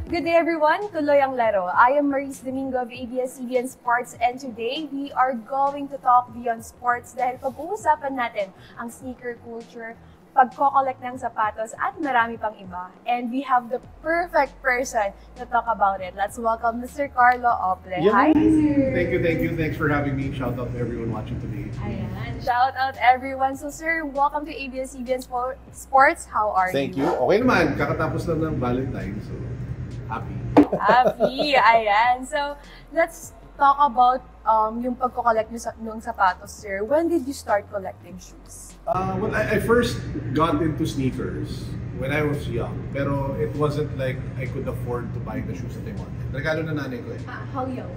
Good day everyone, tuloy ang laro. I am Maurice Domingo of ABS-CBN Sports and today we are going to talk beyond sports dahil pag-uusapan natin ang sneaker culture, pagko-collect ng sapatos at marami pang iba. And we have the perfect person to talk about it. Let's welcome Mr. Carlo Ople. Yeah. Hi, sir! Thank you. Thanks for having me. Shout out to everyone watching today. Ayan. Shout out everyone. So sir, welcome to ABS-CBN Sports. How are you? Thank you. Okay naman. Kakatapos lang ng Valentine's. So, happy. Happy! Ayan. So, let's talk about yung pagko-collect ng sapatos, sir. When did you start collecting shoes? Well, I first got into sneakers when I was young. Pero it wasn't like I could afford to buy the shoes that I wanted. Regalo na nanay ko eh. How young?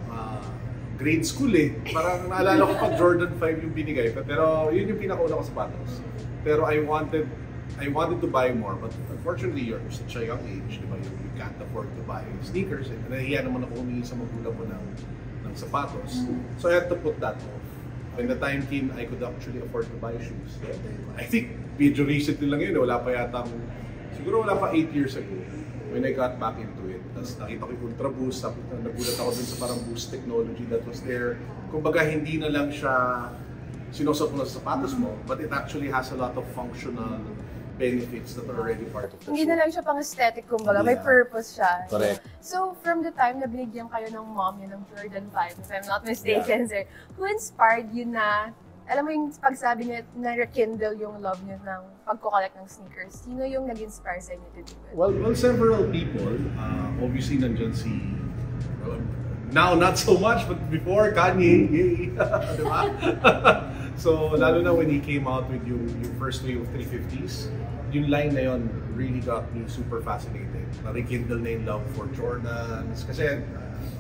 Grade school eh. Parang naalala ko pag Jordan 5 yung binigay. Pero yun yung pinakauna ko sapatos. Pero I wanted to buy more, but unfortunately, you're such a young age, di ba? You can't afford to buy sneakers. Nahiya naman ako humingi sa magulang ko ng sapatos. So I had to put that off. When the time came, I could actually afford to buy shoes. I think video recently lang yun, siguro wala pa 8 years ago when I got back into it. Tapos nakita ko yung Ultra Boost, nagulat ako dun sa parang boost technology that was there. Kumbaga hindi na lang siya sinusot mo na sa sapatos mo, but it actually has a lot of functional benefits that are already part of the shoe. Hindi na lang siya pang aesthetic, kumbaga. May purpose siya. Correct. So, from the time na binigyan kayo ng mom yun ng Jordan 5, if I'm not mistaken, sir, who inspired you na, alam mo yung pagsabi niyo na rekindle yung love niyo ng pagko-collect ng sneakers? Sino yung nag-inspire sa inyo to do it? Well, several people. Obviously, nandyan si... now, not so much, but before, Kanye. Yay! Diba? So, lalo na when he came out with yung first wave of 350s, yung line na yun really got me super fascinated. Na-rekindle na yung love for Jordans. Kasi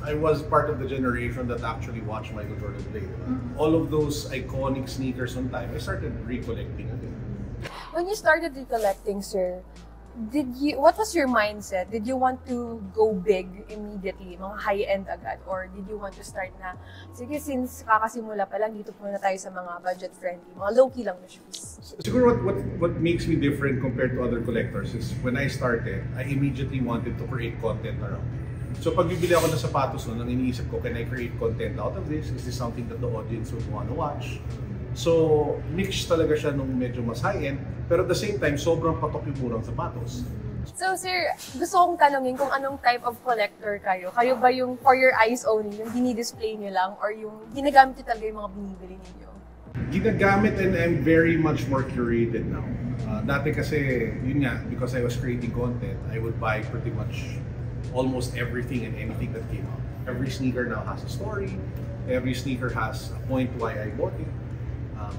I was part of the generation that actually watched Michael Jordan play. All of those iconic sneakers on time, I started recollecting again. When you started recollecting, sir, what was your mindset? Did you want to go big immediately, mga high-end agad? Or did you want to start na, sige, since kakasimula pa lang, dito muna tayo sa mga budget-friendly, mga low-key lang na shoes? Siguro what makes me different compared to other collectors is when I started, I immediately wanted to create content around it. So pag bibili ako ng sapatos nun, ang iniisip ko, can I create content out of this? Is this something that the audience would want to watch? So, mix talaga siya nung medyo mas high-end, pero at the same time, sobrang patok yung murang sapatos. So, sir, gusto kong tanongin kung anong type of collector kayo. Kayo ba yung for your eyes only, yung dinidisplay niyo lang, or yung ginagamit niyo talaga yung mga binibili ninyo? Ginagamit, and I'm very much more curated now. Dati kasi, yun nga, because I was creating content, I would buy pretty much almost everything and anything that came out. Every sneaker now has a story. Every sneaker has a point why I bought it.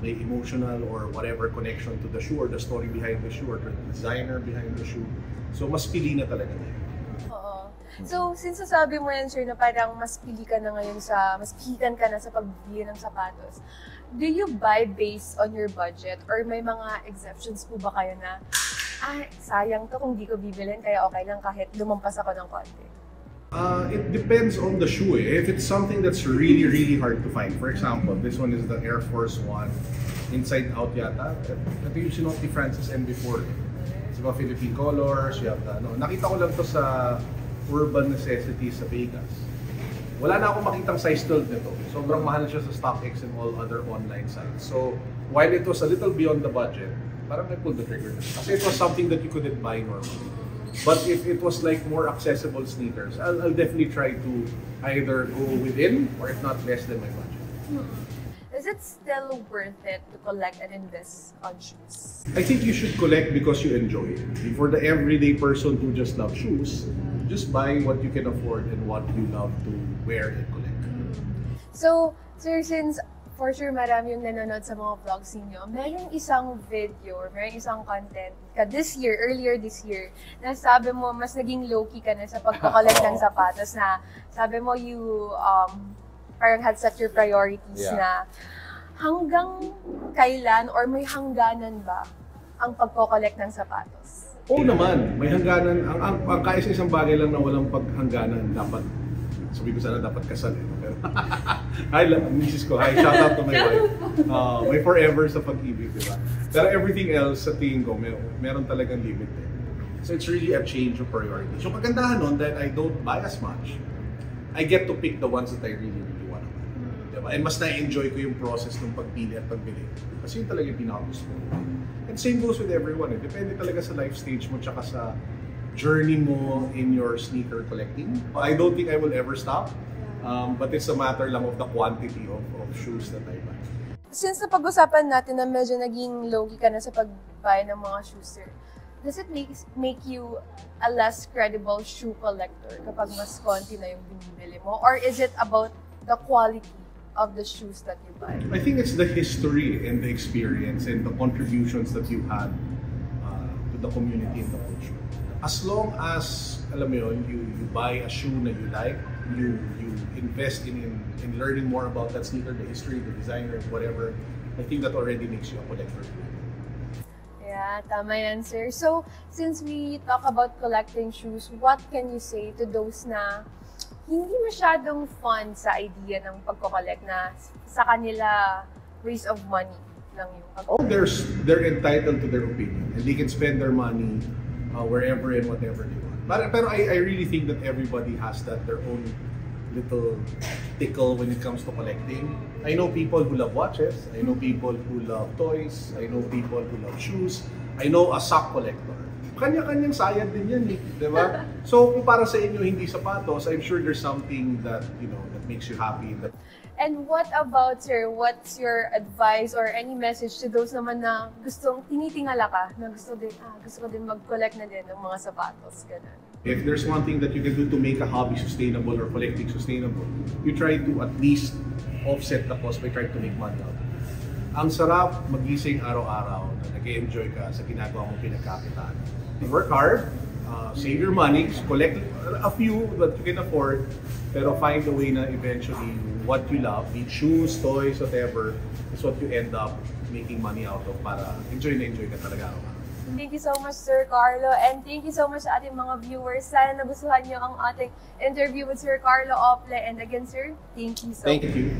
May emotional or whatever connection to the shoe or the story behind the shoe or the designer behind the shoe. So, mas pili na talaga na yun. Oo. So, since sasabi mo yan, sir, na parang mas pili ka na ngayon mas pihikan ka na sa pagbili ng sapatos, do you buy based on your budget or may mga exceptions po ba kayo na, sayang to kung di ko bibilin, kaya okay lang kahit lumampas ako ng konti? It depends on the shoe. If it's something that's really hard to find, for example, this one is the Air Force One inside out yata. Ito yung sinuot ni Francis MB4. It's mga Philippine colors. You have the, nakita ko lang to sa Urban Necessities sa Vegas. Wala na akong makitang size 12 nito. Sobrang mahal siya sa StockX and all other online sites. So while it was a little beyond the budget, parang I pulled the trigger. Kasi it was something that you couldn't buy normally. But if it was like more accessible sneakers, I'll definitely try to either go within or if not less than my budget. Is it still worth it to collect and invest on shoes? I think you should collect because you enjoy it. For the everyday person who just loves shoes, just buy what you can afford and what you love to wear and collect. So, sir, since for sure marami yung nanonood sa mga vlogs ninyo, merong isang video or merong isang content earlier this year, na sabi mo mas naging low-key ka na sa pagko-collect ng sapatos na sabi mo you parang had set your priorities na hanggang kailan or may hangganan ba ang pagko-collect ng sapatos? Oo naman, may hangganan. Ang kaisa-isang bagay lang na walang paghangganan, dapat sabi ko sana dapat kasal eh. Pero, hi, misis ko. Hi, shout out to my wife. May forever sa pag-ibig, di ba? Pero everything else, sa tingin ko, meron talagang limit eh. So it's really a change of priority. So kagandahan nun, that I don't buy as much. I get to pick the ones that I really want to buy. Diba? And mas na-enjoy ko yung process ng pagpili at pagbili. Kasi yun talaga yung pinaka-gusto ko. And same goes with everyone. Depende talaga sa life stage mo tsaka sa journey mo in your sneaker collecting. I don't think I will ever stop. But it's a matter lang of the quantity of shoes that I buy. Since napag-usapan natin na medyo naging low-key ka na sa pag-buy ng mga shoes, sir, does it make you a less credible shoe collector kapag mas konti na yung binibili mo? Or is it about the quality of the shoes that you buy? I think it's the history and the experience and the contributions that you had to the community and the culture. As long as, alam mo yun, you buy a shoe na you like, you invest in learning more about that sneaker, the history, the designer, whatever, I think that already makes you a collector. Yeah, tama yan, sir. So, since we talk about collecting shoes, what can you say to those na hindi masyadong fun sa idea ng pagko-collect, na sa kanila waste of money lang yung pag-collect? They're entitled to their opinion and they can spend their money wherever and whatever they want. Pero I really think that everybody has their own little tickle when it comes to collecting. I know people who love watches, I know people who love toys, I know people who love shoes, I know a sock collector. Kanya-kanyang sayad din yan, di ba? So kung para sa inyo hindi sapatos, I'm sure there's something that, that makes you happy. And what about, sir, what's your advice or any message to those naman na gustong tinitingala ka, na gusto ko din mag-collect na din ng mga sapatos, ganun? If there's one thing that you can do to make a hobby sustainable or collecting sustainable, you try to at least offset the cost by trying to make money out. Ang sarap magising araw-araw na nag-enjoy ka sa ginagawa mong pinagkakitaan. Work hard, save your money, collect a few that you can afford, pero find a way na eventually what you love, be it shoes, toys, whatever, is what you end up making money out of para enjoy ka talaga araw-araw. Thank you so much, Sir Carlo, and thank you so much sa ating mga viewers. Sana nagustuhan niyo ang ating interview with Sir Carlo Ople. And again, sir, thank you so much. Thank you.